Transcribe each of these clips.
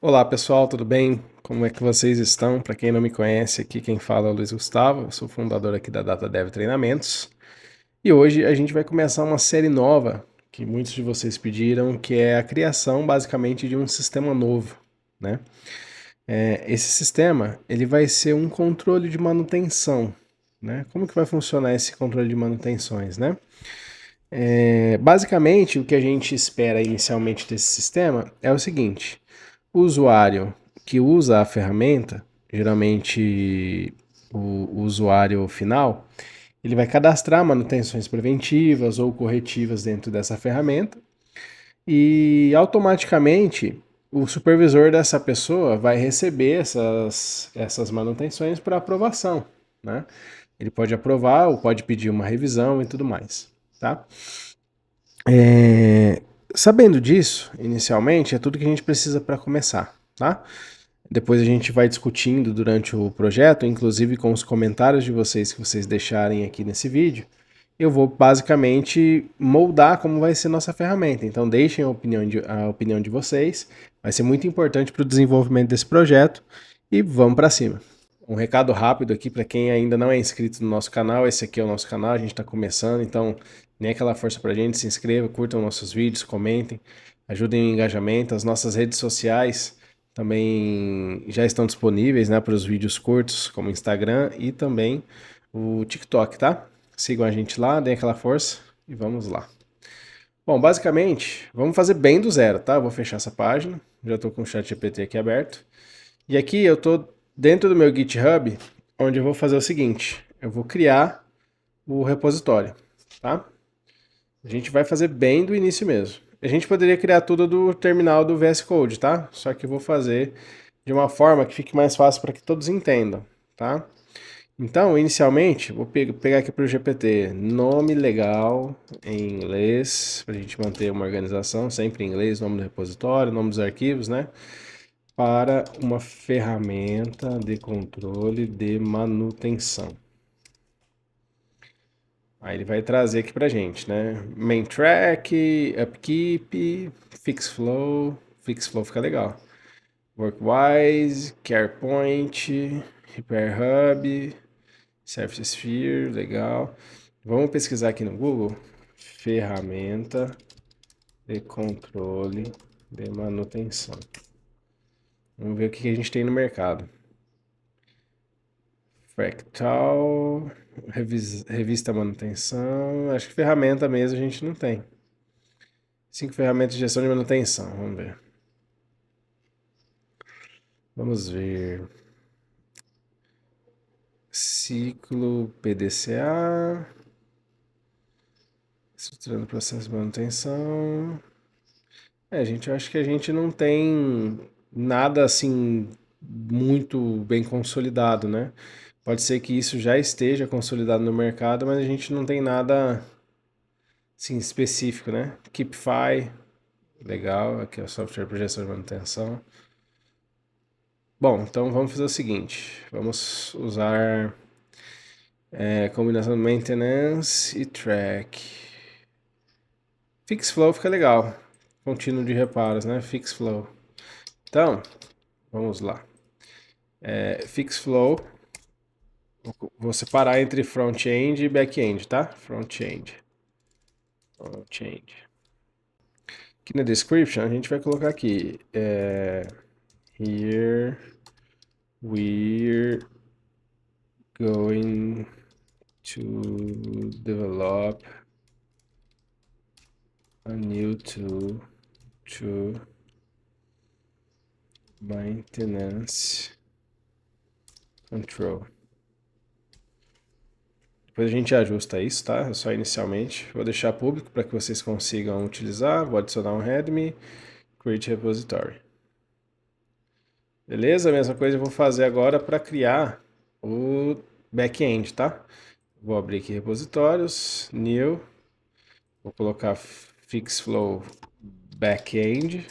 Olá pessoal, tudo bem? Como é que vocês estão? Para quem não me conhece, aqui quem fala é o Luiz Gustavo, eu sou fundador aqui da Data Dev Treinamentos. E hoje a gente vai começar uma série nova que muitos de vocês pediram, que é a criação basicamente de um sistema novo, né? Esse sistema ele vai ser um controle de manutenção, né? Como que vai funcionar esse controle de manutenções, né? Basicamente, o que a gente espera inicialmente desse sistema é o seguinte: o usuário que usa a ferramenta, geralmente o usuário final, ele vai cadastrar manutenções preventivas ou corretivas dentro dessa ferramenta e automaticamente o supervisor dessa pessoa vai receber essas manutenções para aprovação, né? Ele pode aprovar ou pode pedir uma revisão e tudo mais, tá? Sabendo disso, inicialmente, é tudo que a gente precisa para começar, tá? Depois a gente vai discutindo durante o projeto, inclusive com os comentários de vocês que vocês deixarem aqui nesse vídeo, eu vou basicamente moldar como vai ser nossa ferramenta. Então deixem a opinião de vocês, vai ser muito importante para o desenvolvimento desse projeto e vamos para cima. Um recado rápido aqui para quem ainda não é inscrito no nosso canal, esse aqui é o nosso canal, a gente está começando, então nem aquela força para a gente, se inscreva, curtam nossos vídeos, comentem, ajudem o engajamento, as nossas redes sociais também já estão disponíveis, né, para os vídeos curtos, como o Instagram e também o TikTok, tá? Sigam a gente lá, deem aquela força e vamos lá. Bom, basicamente, vamos fazer bem do zero, tá? Eu vou fechar essa página, já estou com o ChatGPT aqui aberto. E aqui eu estou dentro do meu GitHub, onde eu vou fazer o seguinte, eu vou criar o repositório, tá? A gente vai fazer bem do início mesmo. A gente poderia criar tudo do terminal do VS Code, tá? Só que eu vou fazer de uma forma que fique mais fácil para que todos entendam, tá? Então, inicialmente, vou pegar aqui para o GPT, nome legal em inglês, para a gente manter uma organização, sempre em inglês, nome do repositório, nome dos arquivos, né? Para uma ferramenta de controle de manutenção. Aí ele vai trazer aqui pra gente, né? Main track, upkeep, fix flow fica legal. Workwise, carepoint, repair hub, service sphere, legal. Vamos pesquisar aqui no Google, ferramenta de controle de manutenção. Vamos ver o que a gente tem no mercado. Fractal, revista manutenção, acho que ferramenta mesmo a gente não tem. 5 ferramentas de gestão de manutenção, vamos ver. Vamos ver. Ciclo PDCA. Estruturando o processo de manutenção. Gente, eu acho que a gente não tem nada assim muito bem consolidado, né? Pode ser que isso já esteja consolidado no mercado, mas a gente não tem nada assim específico, né? Keepfy, legal, aqui é o software para gestão de manutenção. Bom, então vamos fazer o seguinte, vamos usar combinação de maintenance e track. Fix flow fica legal, contínuo de reparos, né? Fix flow. Então, vamos lá. Fix flow, vou separar entre front-end e back-end, tá? Front-end. Aqui na description a gente vai colocar aqui, here we're going to develop a new tool to maintenance control. Depois a gente ajusta isso, tá? Só inicialmente. Vou deixar público para que vocês consigam utilizar. Vou adicionar um readme, create repository. Beleza? A mesma coisa eu vou fazer agora para criar o back-end, tá? Vou abrir aqui repositórios, new, vou colocar fixflow back-end.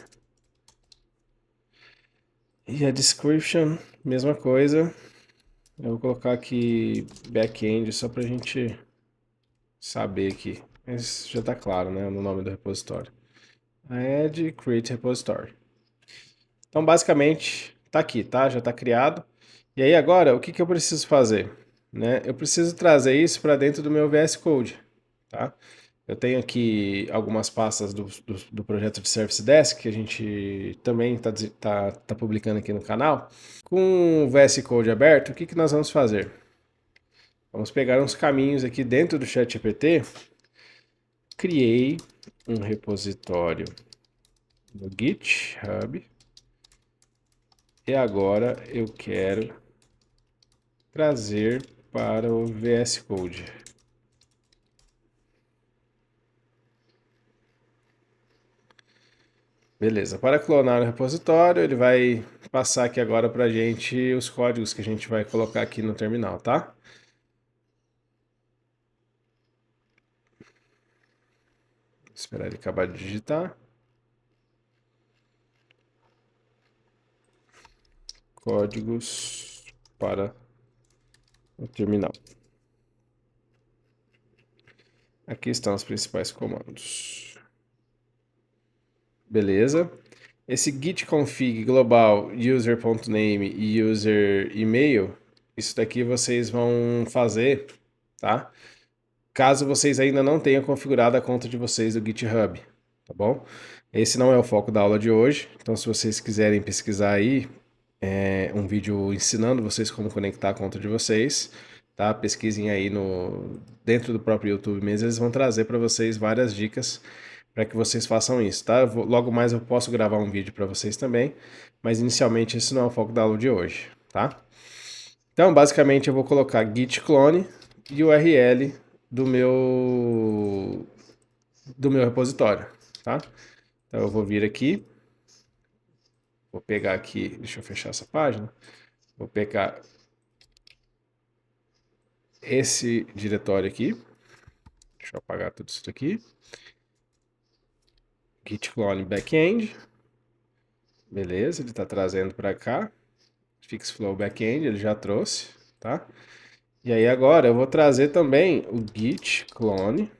E a description, mesma coisa. Eu vou colocar aqui back-end só para a gente saber aqui. Mas já está claro, né? No nome do repositório. Add create repository. Então, basicamente, tá aqui, tá? Já está criado. E aí agora, o que eu preciso fazer? Né? Eu preciso trazer isso para dentro do meu VS Code, tá? Eu tenho aqui algumas pastas do projeto de Service Desk que a gente também tá publicando aqui no canal. Com o VS Code aberto, o que nós vamos fazer? Vamos pegar uns caminhos aqui dentro do ChatGPT. Criei um repositório no GitHub. E agora eu quero trazer para o VS Code. Beleza, para clonar o repositório, ele vai passar aqui agora para a gente os códigos que a gente vai colocar aqui no terminal, tá? Vou esperar ele acabar de digitar. Códigos para o terminal. Aqui estão os principais comandos. Beleza. Esse git config global user.name e user email, isso daqui vocês vão fazer, tá? Caso vocês ainda não tenham configurado a conta de vocês do GitHub, tá bom? Esse não é o foco da aula de hoje, então se vocês quiserem pesquisar aí um vídeo ensinando vocês como conectar a conta de vocês, tá? Pesquisem aí dentro do próprio YouTube mesmo, eles vão trazer para vocês várias dicas para que vocês façam isso, tá? Logo mais eu posso gravar um vídeo para vocês também, mas inicialmente esse não é o foco da aula de hoje, tá? Então, basicamente eu vou colocar git clone e o URL do meu repositório, tá? Então eu vou vir aqui, vou pegar aqui, deixa eu fechar essa página, vou pegar esse diretório aqui, deixa eu apagar tudo isso aqui, git clone backend, beleza, ele está trazendo para cá, fixflow backend, ele já trouxe, tá? E aí agora eu vou trazer também o git clone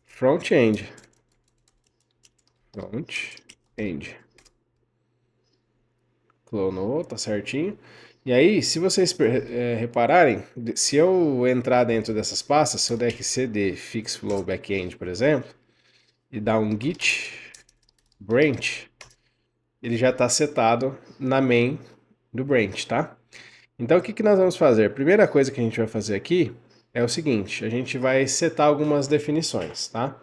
front-end. Front-end. Clonou, tá certinho. E aí, se vocês repararem, se eu entrar dentro dessas pastas, se eu der cd fixflow backend, por exemplo, e dar um git branch, ele já está setado na main do branch, tá? Então, o que nós vamos fazer? A primeira coisa que a gente vai fazer aqui é o seguinte, a gente vai setar algumas definições, tá?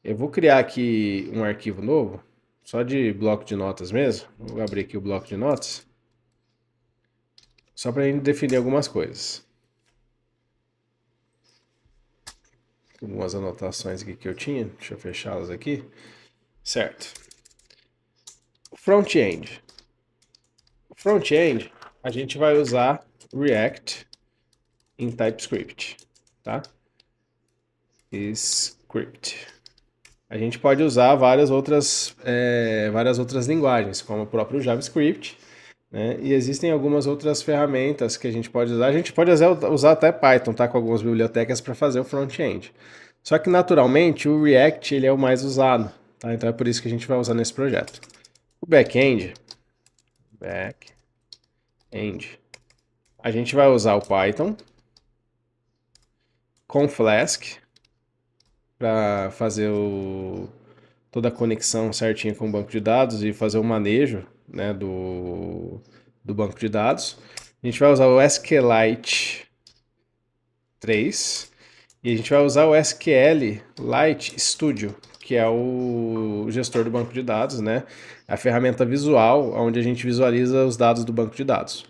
Eu vou criar aqui um arquivo novo, só de bloco de notas mesmo. Vou abrir aqui o bloco de notas, só para a gente definir algumas coisas. Algumas anotações aqui que eu tinha, deixa eu fechá-las aqui. Certo. Front-end. Front-end, a gente vai usar React em TypeScript, tá? Script. A gente pode usar várias outras linguagens, como o próprio JavaScript, né? E existem algumas outras ferramentas que a gente pode usar. A gente pode usar até Python, tá? Com algumas bibliotecas para fazer o front-end. Só que, naturalmente, o React ele é o mais usado, tá? Então é por isso que a gente vai usar nesse projeto. O back-end, a gente vai usar o Python com Flask para fazer toda a conexão certinha com o banco de dados e fazer o manejo, né, do banco de dados. A gente vai usar o SQLite 3 e a gente vai usar o SQLite Studio, que é o gestor do banco de dados, né? A ferramenta visual onde a gente visualiza os dados do banco de dados.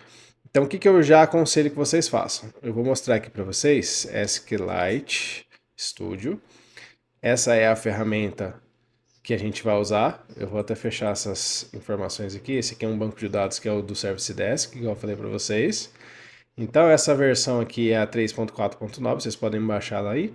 Então, o que eu já aconselho que vocês façam? Eu vou mostrar aqui para vocês SQLite Studio. Essa é a ferramenta que a gente vai usar. Eu vou até fechar essas informações aqui. Esse aqui é um banco de dados que é o do Service Desk, que eu falei para vocês. Então, essa versão aqui é a 3.4.9, vocês podem baixar ela aí.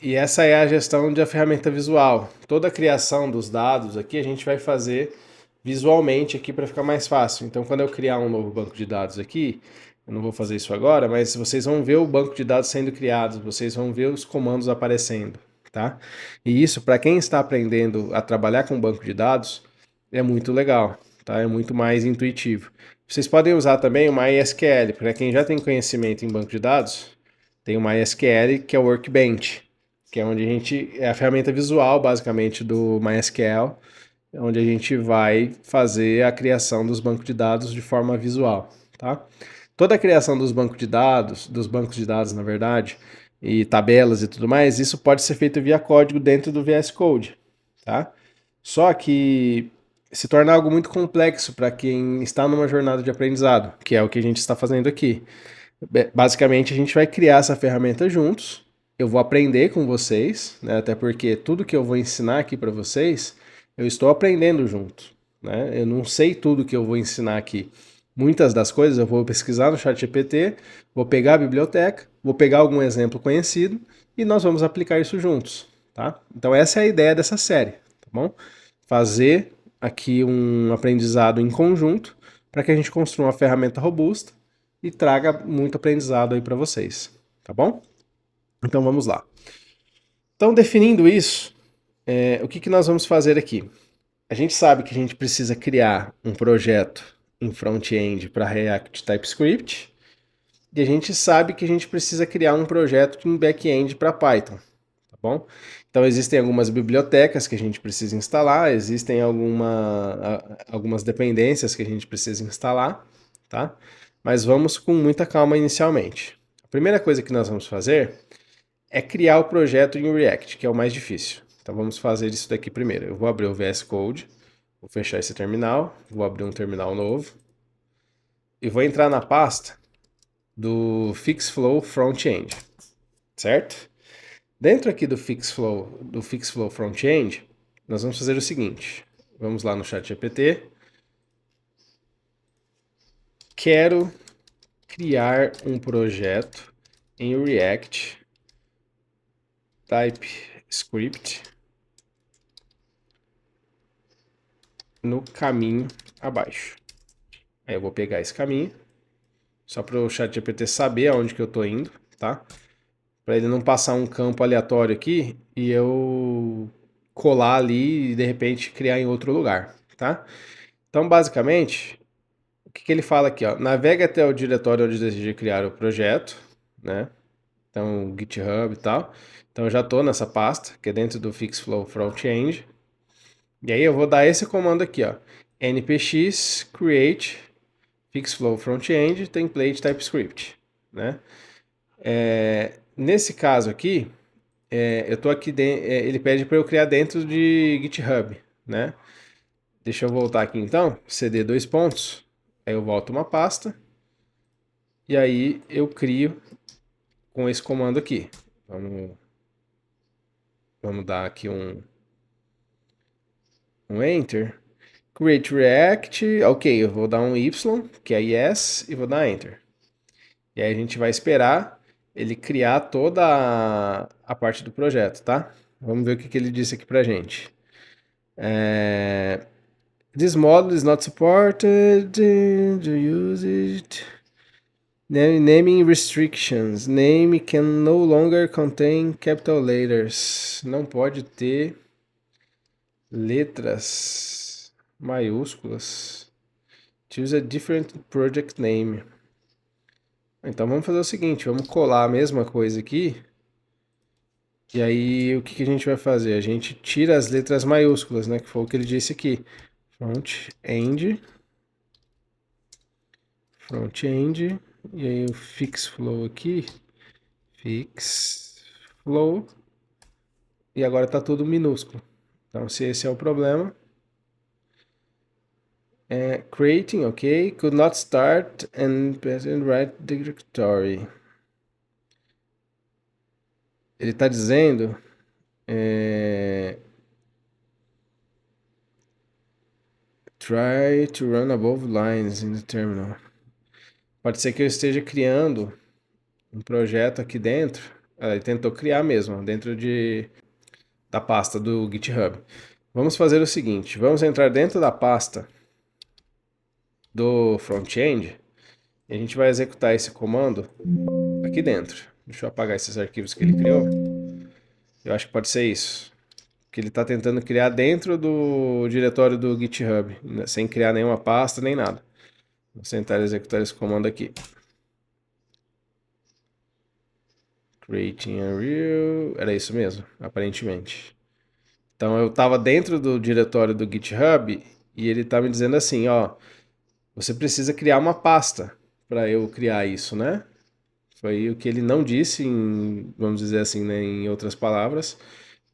E essa é a gestão da ferramenta visual. Toda a criação dos dados aqui a gente vai fazer visualmente aqui para ficar mais fácil. Então, quando eu criar um novo banco de dados aqui, eu não vou fazer isso agora, mas vocês vão ver o banco de dados sendo criado, vocês vão ver os comandos aparecendo, tá? E isso, para quem está aprendendo a trabalhar com banco de dados, é muito legal, tá? É muito mais intuitivo. Vocês podem usar também o MySQL, para quem já tem conhecimento em banco de dados, tem o MySQL, que é o Workbench, que é onde a gente é a ferramenta visual, basicamente, do MySQL, onde a gente vai fazer a criação dos bancos de dados de forma visual, tá? Toda a criação dos bancos de dados, na verdade, e tabelas e tudo mais, isso pode ser feito via código dentro do VS Code, tá? Só que se torna algo muito complexo para quem está numa jornada de aprendizado, que é o que a gente está fazendo aqui. Basicamente, a gente vai criar essa ferramenta juntos. Eu vou aprender com vocês, né? Até porque tudo que eu vou ensinar aqui para vocês, eu estou aprendendo junto, né? Eu não sei tudo que eu vou ensinar aqui. Muitas das coisas eu vou pesquisar no ChatGPT, vou pegar a biblioteca, vou pegar algum exemplo conhecido e nós vamos aplicar isso juntos, tá? Então essa é a ideia dessa série, tá bom? Fazer aqui um aprendizado em conjunto para que a gente construa uma ferramenta robusta e traga muito aprendizado aí para vocês, tá bom? Então vamos lá. Então, definindo isso, o que nós vamos fazer aqui? A gente sabe que a gente precisa criar um projeto em front-end para React TypeScript e a gente sabe que a gente precisa criar um projeto em back-end para Python, tá bom? Então existem algumas bibliotecas que a gente precisa instalar, existem algumas dependências que a gente precisa instalar, tá? Mas vamos com muita calma inicialmente. A primeira coisa que nós vamos fazer é criar o projeto em React, que é o mais difícil. Então vamos fazer isso daqui primeiro. Eu vou abrir o VS Code, vou fechar esse terminal, vou abrir um terminal novo e vou entrar na pasta do FixFlow Frontend, certo? Dentro aqui do FixFlow Frontend, nós vamos fazer o seguinte. Vamos lá no ChatGPT. Quero criar um projeto em React TypeScript no caminho abaixo. Aí eu vou pegar esse caminho, só para o ChatGPT saber aonde que eu estou indo, tá? Para ele não passar um campo aleatório aqui e eu colar ali e de repente criar em outro lugar, tá? Então, basicamente, o que ele fala aqui, ó? Navegue até o diretório onde deseja criar o projeto, né? Então, GitHub e tal. Então, eu já estou nessa pasta, que é dentro do FixFlow Frontend. E aí eu vou dar esse comando aqui, ó. npx create FixFlow Frontend template TypeScript, né? Nesse caso aqui, eu tô aqui ele pede para eu criar dentro de GitHub, né? Deixa eu voltar aqui então, cd dois pontos, aí eu volto uma pasta e aí eu crio com esse comando aqui. Vamos dar aqui um Enter. Create React, ok, eu vou dar um Y, que é yes, e vou dar Enter. E aí a gente vai esperar ele criar toda a parte do projeto, tá? Vamos ver o que ele disse aqui pra gente. This model is not supported to use it. Naming restrictions. Name can no longer contain capital letters. Não pode ter letras maiúsculas. Choose a different project name. Então vamos fazer o seguinte, vamos colar a mesma coisa aqui. E aí o que a gente vai fazer? A gente tira as letras maiúsculas, né? Que foi o que ele disse aqui. Front-end, e aí o FixFlow aqui, FixFlow, e agora tá tudo minúsculo. Então, se esse é o problema, creating, ok, could not start and present right directory. Ele está dizendo try to run above lines in the terminal. Pode ser que eu esteja criando um projeto aqui dentro. Ele tentou criar mesmo, dentro da pasta do GitHub. Vamos fazer o seguinte, vamos entrar dentro da pasta do front-end e a gente vai executar esse comando aqui dentro. Deixa eu apagar esses arquivos que ele criou. Eu acho que pode ser isso. Que ele está tentando criar dentro do diretório do GitHub, sem criar nenhuma pasta nem nada. Vou tentar executar esse comando aqui. Creating a real... Era isso mesmo, aparentemente. Então eu estava dentro do diretório do GitHub e ele está me dizendo assim, ó, você precisa criar uma pasta para eu criar isso, né? Foi o que ele não disse, vamos dizer assim, né, em outras palavras,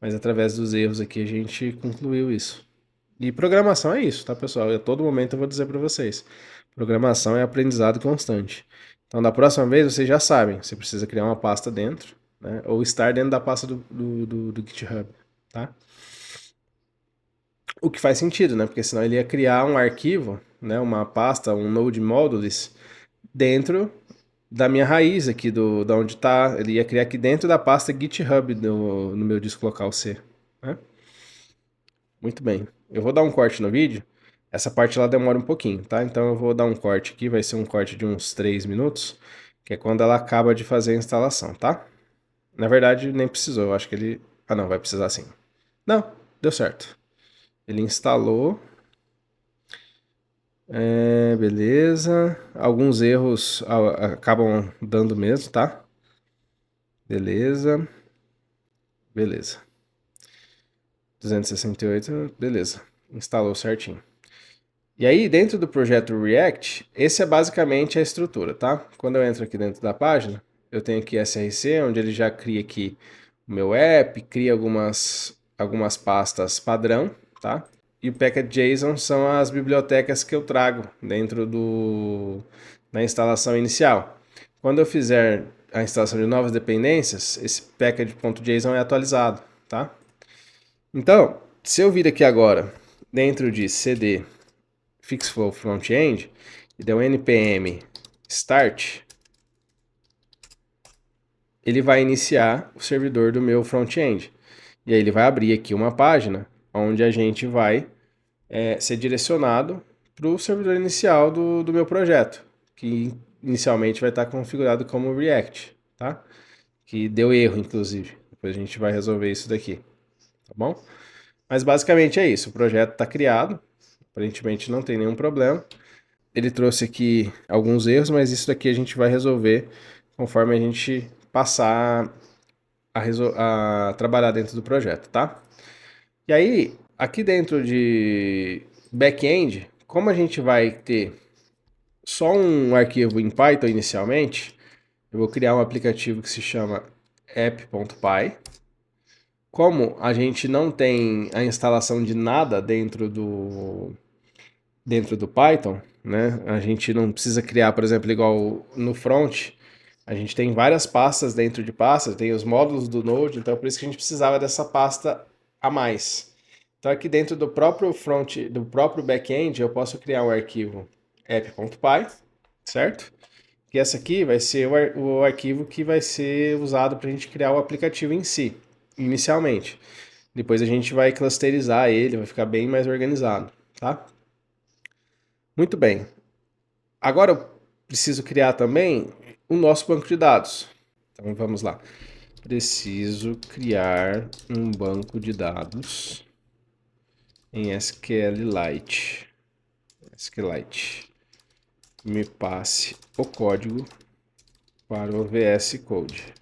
mas através dos erros aqui a gente concluiu isso. E programação é isso, tá, pessoal? A todo momento eu vou dizer para vocês. Programação é aprendizado constante. Então, da próxima vez, vocês já sabem, você precisa criar uma pasta dentro, né? Ou estar dentro da pasta do GitHub, tá? O que faz sentido, né? Porque senão ele ia criar um arquivo, né? Uma pasta, um node modules, dentro da minha raiz aqui, da onde está. Ele ia criar aqui dentro da pasta GitHub no meu disco local C, né? Muito bem. Eu vou dar um corte no vídeo. Essa parte lá demora um pouquinho, tá? Então eu vou dar um corte aqui, vai ser um corte de uns 3 minutos, que é quando ela acaba de fazer a instalação, tá? Na verdade, nem precisou, eu acho que ele... Ah, não, vai precisar sim. Não, deu certo. Ele instalou. Beleza. Alguns erros acabam dando mesmo, tá? Beleza. Beleza. 268, beleza. Instalou certinho. E aí, dentro do projeto React, esse é basicamente a estrutura, tá? Quando eu entro aqui dentro da página, eu tenho aqui SRC, onde ele já cria aqui o meu app, cria algumas pastas padrão, tá? E o package.json são as bibliotecas que eu trago dentro da instalação inicial. Quando eu fizer a instalação de novas dependências, esse package.json é atualizado, tá? Então, se eu vir aqui agora, dentro de cd fixflow front-end e der um npm start, ele vai iniciar o servidor do meu front-end. E aí ele vai abrir aqui uma página onde a gente vai ser direcionado para o servidor inicial do meu projeto, que inicialmente vai estar configurado como React, tá? Que deu erro, inclusive. Depois a gente vai resolver isso daqui, tá bom? Mas basicamente é isso, o projeto está criado, aparentemente não tem nenhum problema. Ele trouxe aqui alguns erros, mas isso daqui a gente vai resolver conforme a gente passar a trabalhar dentro do projeto, tá? E aí, aqui dentro de back-end, como a gente vai ter só um arquivo em Python inicialmente, eu vou criar um aplicativo que se chama app.py. Como a gente não tem a instalação de nada dentro do Python, né? A gente não precisa criar, por exemplo, igual no front, a gente tem várias pastas dentro de pastas, tem os módulos do Node, então é por isso que a gente precisava dessa pasta a mais. Então aqui dentro do próprio front, do próprio back-end, eu posso criar um arquivo app.py, certo? E essa aqui vai ser o arquivo que vai ser usado para a gente criar o aplicativo em si, inicialmente. Depois a gente vai clusterizar ele, vai ficar bem mais organizado, tá? Muito bem. Agora eu preciso criar também o nosso banco de dados. Então vamos lá. Preciso criar um banco de dados em SQLite. SQLite. Me passe o código para o VS Code.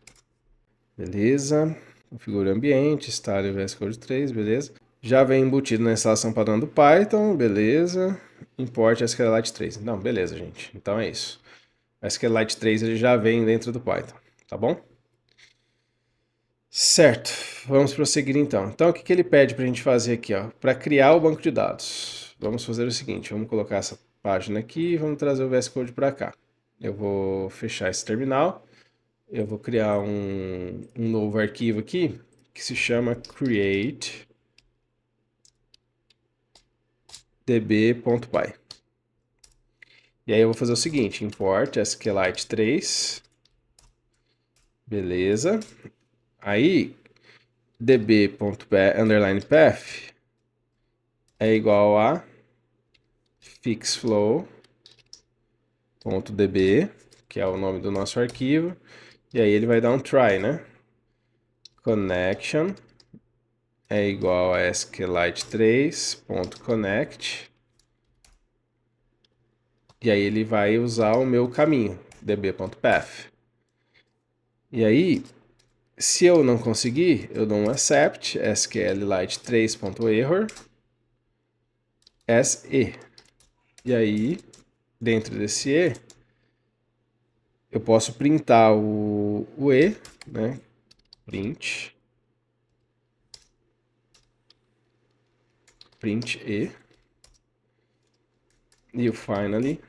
Beleza. Configure o ambiente, instale o VS Code 3, beleza. Já vem embutido na instalação padrão do Python, beleza. Importe SQLite 3. Não, beleza, gente. Então é isso. O SQLite 3 ele já vem dentro do Python, tá bom? Certo, vamos prosseguir então. Então o que ele pede para a gente fazer aqui? Para criar o banco de dados. Vamos fazer o seguinte, vamos colocar essa página aqui e vamos trazer o VS Code para cá. Eu vou fechar esse terminal. Eu vou criar um novo arquivo aqui que se chama create db.py. E aí eu vou fazer o seguinte, import SQLite 3. Beleza. Aí db.path é igual a fixflow.db, que é o nome do nosso arquivo. E aí ele vai dar um try, né? Connection é igual a SQLite3.connect. E aí ele vai usar o meu caminho, db.path. E aí, se eu não conseguir, eu dou um accept SQLite3.error as e. E aí, dentro desse e, eu posso printar o e, né? Print e o finally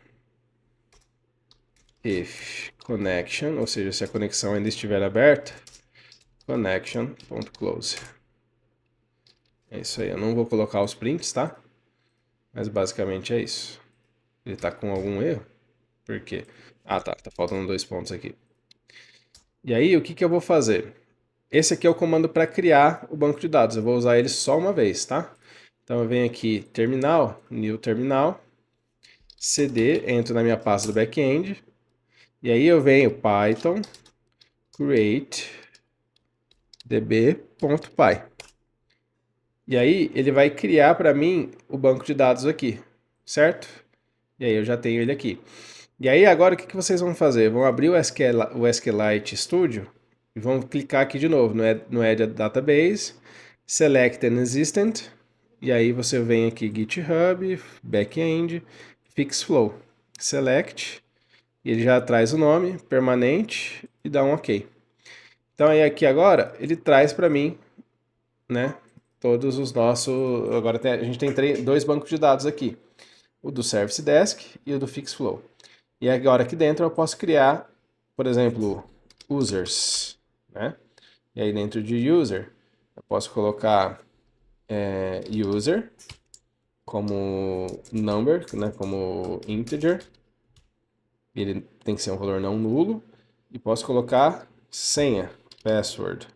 if connection, ou seja, se a conexão ainda estiver aberta, connection.close. É isso aí, eu não vou colocar os prints, tá? Mas basicamente é isso. Ele tá com algum erro? Por quê? Ah, tá faltando 2 pontos aqui. E aí, o que eu vou fazer? Esse aqui é o comando para criar o banco de dados. Eu vou usar ele só uma vez, tá? Então eu venho aqui, terminal, new terminal, cd, entro na minha pasta do back-end, e aí eu venho python create db.py. E aí ele vai criar para mim o banco de dados aqui, certo? E aí eu já tenho ele aqui. E aí agora o que vocês vão fazer? Vão abrir o SQLite Studio e vão clicar aqui de novo no Add Database, Select an Existent, e aí você vem aqui GitHub, Backend, Fixflow, Select, e ele já traz o nome, permanente, e dá um OK. Então aí aqui agora ele traz para mim, né, todos os nossos... Agora a gente tem dois bancos de dados aqui, o do Service Desk e o do Fixflow. E agora aqui dentro eu posso criar, por exemplo, users, né? E aí dentro de user eu posso colocar user como number, né? Como integer. Ele tem que ser um valor não nulo. E posso colocar senha, password,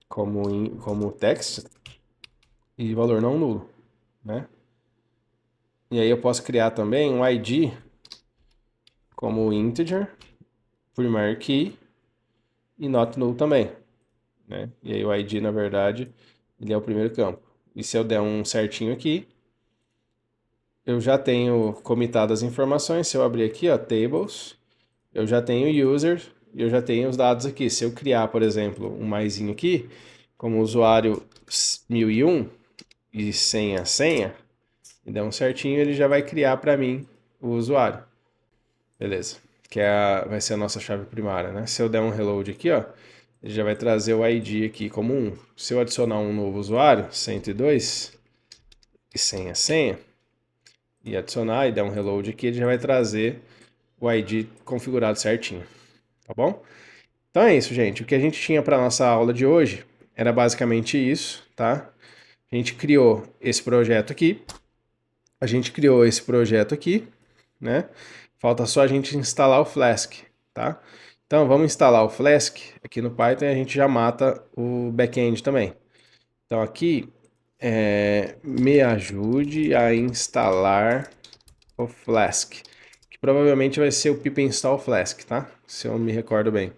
como text e valor não nulo, né? E aí eu posso criar também um ID como integer, primary key e not null também, né? E aí o ID, na verdade, ele é o primeiro campo. E se eu der um certinho aqui, eu já tenho comitado as informações. Se eu abrir aqui, ó, tables, eu já tenho user e eu já tenho os dados aqui. Se eu criar, por exemplo, um maisinho aqui, como usuário 1001 e senha, e der um certinho, ele já vai criar para mim o usuário. Beleza. Que vai ser a nossa chave primária, né? Se eu der um reload aqui, ó, ele já vai trazer o ID aqui como 1. Se eu adicionar um novo usuário, 102, e senha, e adicionar e der um reload aqui, ele já vai trazer o ID configurado certinho, tá bom? Então é isso, gente. O que a gente tinha para nossa aula de hoje era basicamente isso, tá? A gente criou esse projeto aqui, né? Falta só a gente instalar o Flask, tá? Então vamos instalar o Flask aqui no Python e a gente já mata o back-end também. Então aqui, me ajude a instalar o Flask, que provavelmente vai ser o pip install Flask, tá? Se eu me recordo bem.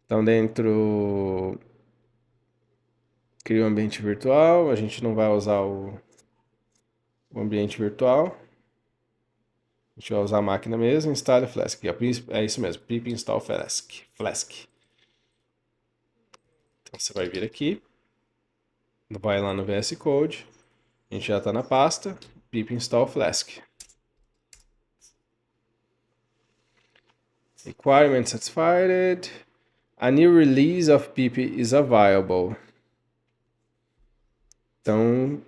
Então dentro, cria um ambiente virtual, a gente não vai usar o ambiente virtual. A gente vai usar a máquina mesmo, instale Flask. É isso mesmo, pip install Flask. Então você vai vir aqui, vai lá no VS Code, a gente já está na pasta, pip install Flask. Requirement satisfied. A new release of pip is available. Então,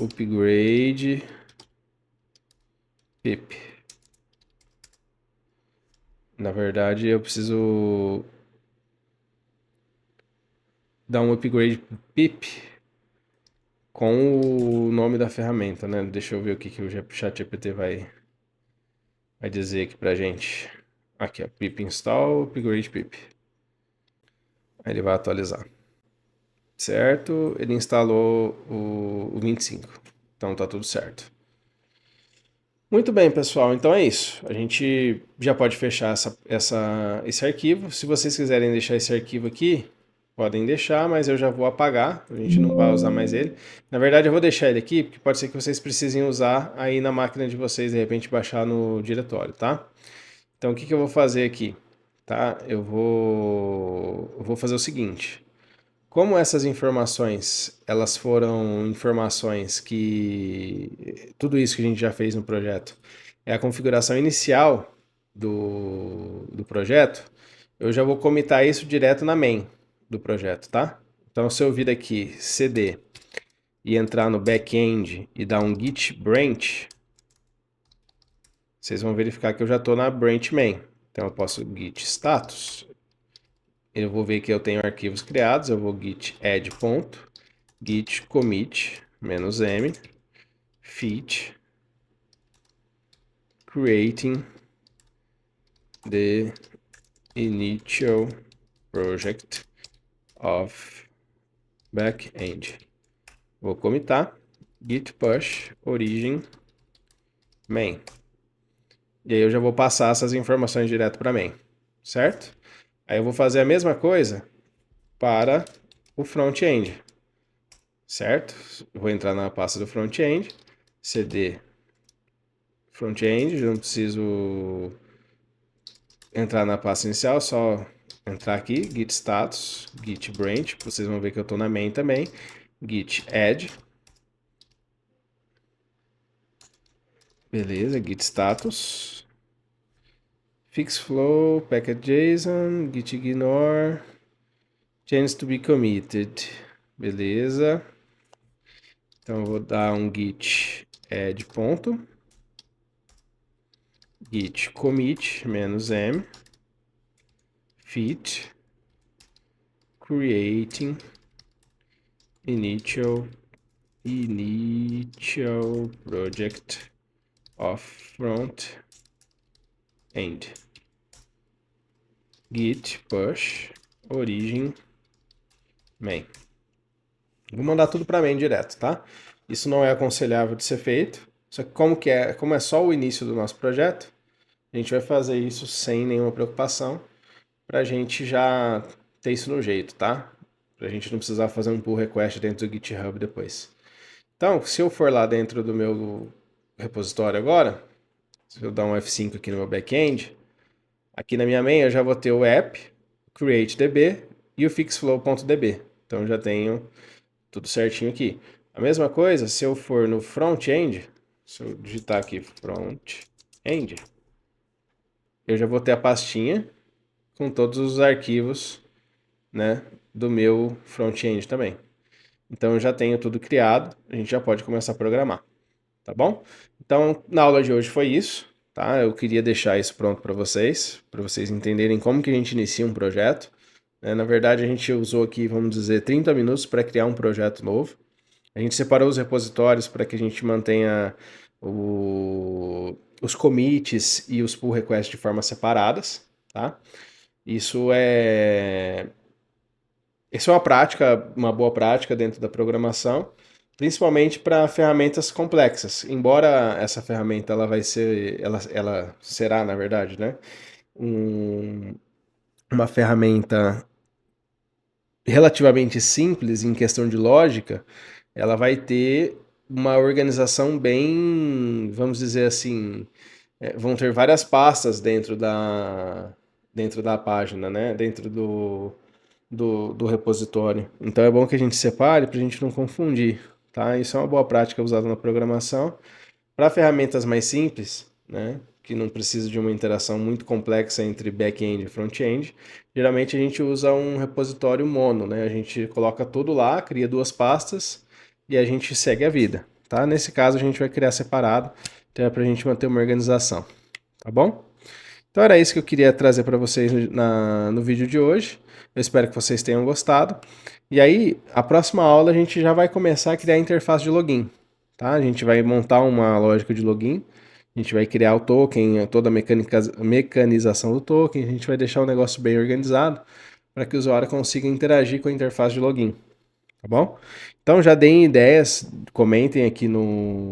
upgrade pip. Na verdade, eu preciso dar um upgrade pip com o nome da ferramenta, né? Deixa eu ver o que o ChatGPT vai dizer aqui pra gente. Aqui, ó, pip install upgrade pip. Aí ele vai atualizar. Certo? Ele instalou o 25. Então tá tudo certo. Muito bem, pessoal. Então é isso. A gente já pode fechar esse arquivo. Se vocês quiserem deixar esse arquivo aqui, podem deixar, mas eu já vou apagar, a gente não vai usar mais ele. Na verdade, eu vou deixar ele aqui, porque pode ser que vocês precisem usar aí na máquina de vocês, de repente baixar no diretório, tá? Então, o que que eu vou fazer aqui? Tá? Eu vou fazer o seguinte. Como essas informações, elas foram informações que tudo isso que a gente já fez no projeto é a configuração inicial do projeto, eu já vou comitar isso direto na main do projeto, tá? Então, se eu vir aqui cd e entrar no back-end e dar um git branch, vocês vão verificar que eu já estou na branch main. Então, eu posso git status, eu vou ver que eu tenho arquivos criados, eu vou git add ponto, git commit -m feat creating the initial project of backend. Vou comitar git push origin main. E aí eu já vou passar essas informações direto para main, certo? Aí eu vou fazer a mesma coisa para o front-end, certo? Vou entrar na pasta do front-end, cd front-end, não preciso entrar na pasta inicial, só entrar aqui, git status, git branch, vocês vão ver que eu estou na main também, git add, beleza, git status, fix flow, package.json, git ignore, change to be committed, beleza. Então eu vou dar um git add ponto, git commit -m feat creating initial project of front end git push origin main. Vou mandar tudo para main direto, tá? Isso não é aconselhável de ser feito. Só que como é só o início do nosso projeto, a gente vai fazer isso sem nenhuma preocupação, para a gente já ter isso no jeito, tá? Para a gente não precisar fazer um pull request dentro do GitHub depois. Então, se eu for lá dentro do meu repositório agora, se eu dar um F5 aqui no meu back-end, aqui na minha main eu já vou ter o app, createDB e o fixflow.db. Então já tenho tudo certinho aqui. A mesma coisa, se eu for no front-end, se eu digitar aqui front-end, eu já vou ter a pastinha com todos os arquivos, né, do meu front-end também. Então eu já tenho tudo criado, a gente já pode começar a programar, tá bom? Então, na aula de hoje foi isso, tá? Eu queria deixar isso pronto para vocês entenderem como que a gente inicia um projeto. Na verdade, a gente usou aqui, vamos dizer, 30 minutos para criar um projeto novo. A gente separou os repositórios para que a gente mantenha os commits e os pull requests de forma separadas, tá? Isso é uma prática, uma boa prática dentro da programação, principalmente para ferramentas complexas. Embora essa ferramenta ela será, na verdade, né, uma ferramenta relativamente simples em questão de lógica, ela vai ter uma organização bem, vamos dizer assim, vão ter várias pastas dentro da página, né? Dentro do repositório. Então é bom que a gente separe para a gente não confundir, tá? Isso é uma boa prática usada na programação. Para ferramentas mais simples, né? Que não precisa de uma interação muito complexa entre back-end e front-end, geralmente a gente usa um repositório mono, né? A gente coloca tudo lá, cria duas pastas e a gente segue a vida, tá? Nesse caso a gente vai criar separado, até para a gente manter uma organização, tá bom? Então era isso que eu queria trazer para vocês no vídeo de hoje. Eu espero que vocês tenham gostado. E aí, a próxima aula a gente já vai começar a criar a interface de login, tá? A gente vai montar uma lógica de login, a gente vai criar o token, toda a mecanização do token, a gente vai deixar o negócio bem organizado para que o usuário consiga interagir com a interface de login, tá bom? Então já deem ideias, comentem aqui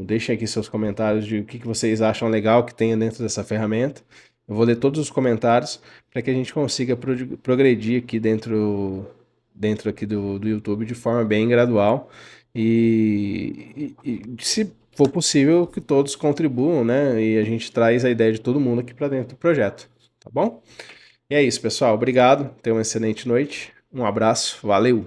deixem aqui seus comentários de o que vocês acham legal que tenha dentro dessa ferramenta. Eu vou ler todos os comentários para que a gente consiga progredir aqui dentro dentro aqui do YouTube de forma bem gradual e se for possível que todos contribuam, né? E a gente traz a ideia de todo mundo aqui para dentro do projeto, tá bom? E é isso, pessoal. Obrigado. Tenha uma excelente noite. Um abraço. Valeu!